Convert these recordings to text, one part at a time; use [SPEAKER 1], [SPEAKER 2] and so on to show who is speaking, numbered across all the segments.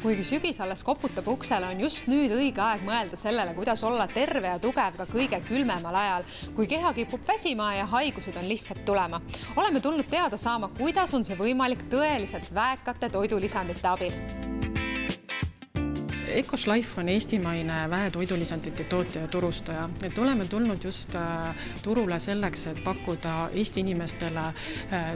[SPEAKER 1] Kuigi sügis alles koputab uksele, on just nüüd õige aeg mõelda sellele, kuidas olla terve ja tugev ka kõige külmemal ajal, kui keha kipub väsima ja haigused on lihtsalt tulema. Oleme tulnud teada saama, kuidas on see võimalik tõeliselt väekate toidulisandite abil.
[SPEAKER 2] Ecos Life on eestimaine väetoidulisandite tootja ja turustaja. Et oleme tulnud just turule selleks, et pakkuda Eesti inimestele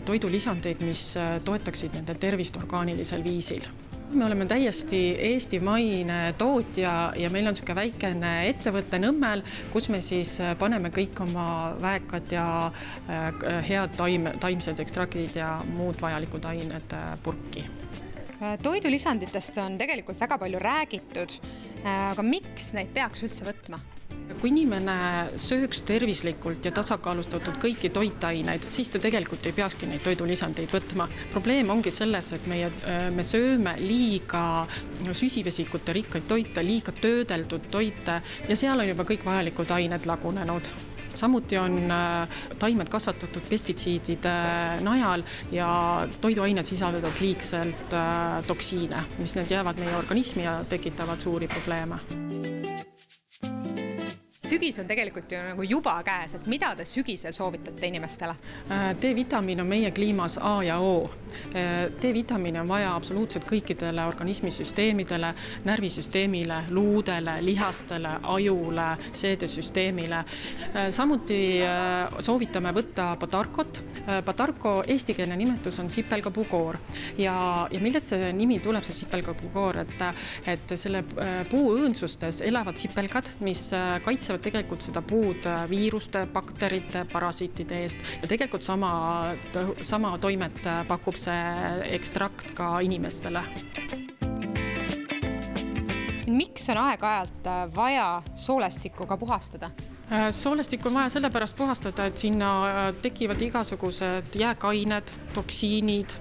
[SPEAKER 2] toidulisandeid, mis toetaksid nende tervist orgaanilisel viisil. Me oleme täiesti eestimaine tootja ja meil on selline väikene ettevõtte Nõmmel, kus me siis paneme kõik oma väekad ja head taimsed ekstraktid ja muud vajalikud ained purki.
[SPEAKER 1] Toidulisanditest on tegelikult väga palju räägitud, aga miks neid peaks üldse võtma?
[SPEAKER 2] Kui inimene sööks tervislikult ja tasakaalustatud kõiki toitaineid, siis ta tegelikult ei peakski neid toidulisandeid võtma. Probleem ongi selles, et me sööme liiga süsivesikute rikkaid toite, liiga töödeldud toite ja seal on juba kõik vajalikud ained lagunenud. Samuti on taimed kasvatatud pestitsiidide najal ja toiduained sisaldavad liigselt toksiine, mis need jäävad meie organismi ja tekitavad suuri probleeme.
[SPEAKER 1] Sügis on tegelikult ju nagu juba käes, et mida te sügisel soovitate inimestele?
[SPEAKER 2] D-vitamiin on meie kliimas A ja O. D-vitamiin on vaja absoluutselt kõikidele organismisüsteemidele, närvisüsteemile, luudele, lihastele, ajule, seedesüsteemile. Samuti soovitame võtta Badarkot. Badarko eestikeelne nimetus on sipelgapukoor. Ja millest see nimi tuleb, see sipelgapukoor, et selle puu õõnsustes elavad sipelgad, mis kaitsevad tegelikult seda puud viiruste, bakterite, parasiitide eest ja tegelikult sama toimet pakub see ekstrakt ka inimestele.
[SPEAKER 1] Miks on aeg-ajalt vaja soolestikuga puhastada?
[SPEAKER 2] Soolestikku on vaja sellepärast puhastada, et sinna tekivad igasugused jääkained, toksiinid,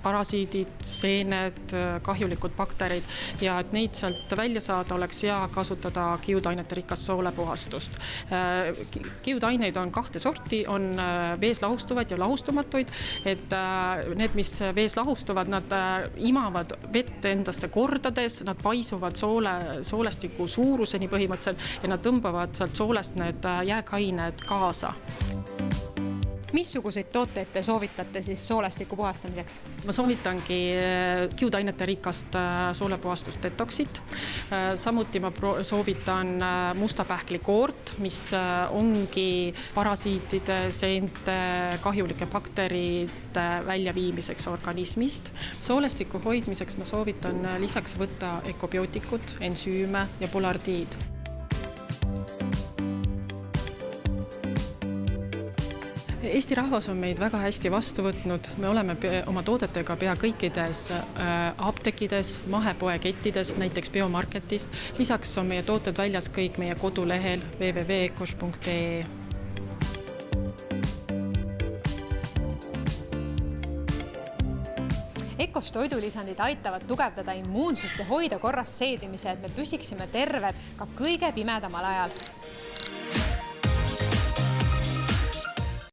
[SPEAKER 2] parasiidid, seened, kahjulikud bakterid ja et neid sealt välja saada oleks hea kasutada kiudainete rikast soolepuhastust. Kiudaineid on kahte sorti, on vees lahustuvad ja lahustumatuid, et need, mis vees lahustuvad, nad imavad vett endasse kordades, nad paisuvad soolestiku suuruseni põhimõtteliselt ja nad tõmbavad sealt soolest need jääkained kaasa.
[SPEAKER 1] Missuguseid tooteid te soovitate siis soolestiku puhastamiseks?
[SPEAKER 2] Ma soovitangi kiudainete rikast soolepuhastust detoxit. Samuti ma soovitan mustapähkli koort, mis ongi parasiitide, seente, kahjulike bakterite väljaviimiseks organismist. Soolestiku hoidmiseks ma soovitan lisaks võtta ekobiootikut, ensüüme ja polardiid. Eesti rahvas on meid väga hästi vastu võtnud. Me oleme oma toodetega pea kõikides apteekides, mahepoekettides, näiteks biomarketist. Lisaks on meie tooted väljas kõik meie kodulehel www.ecos.ee.
[SPEAKER 1] Ecos toidulisandid aitavad tugevdada immuunsust ja hoida korras seedimise, et me püsiksime terved ka kõige pimedamal ajal.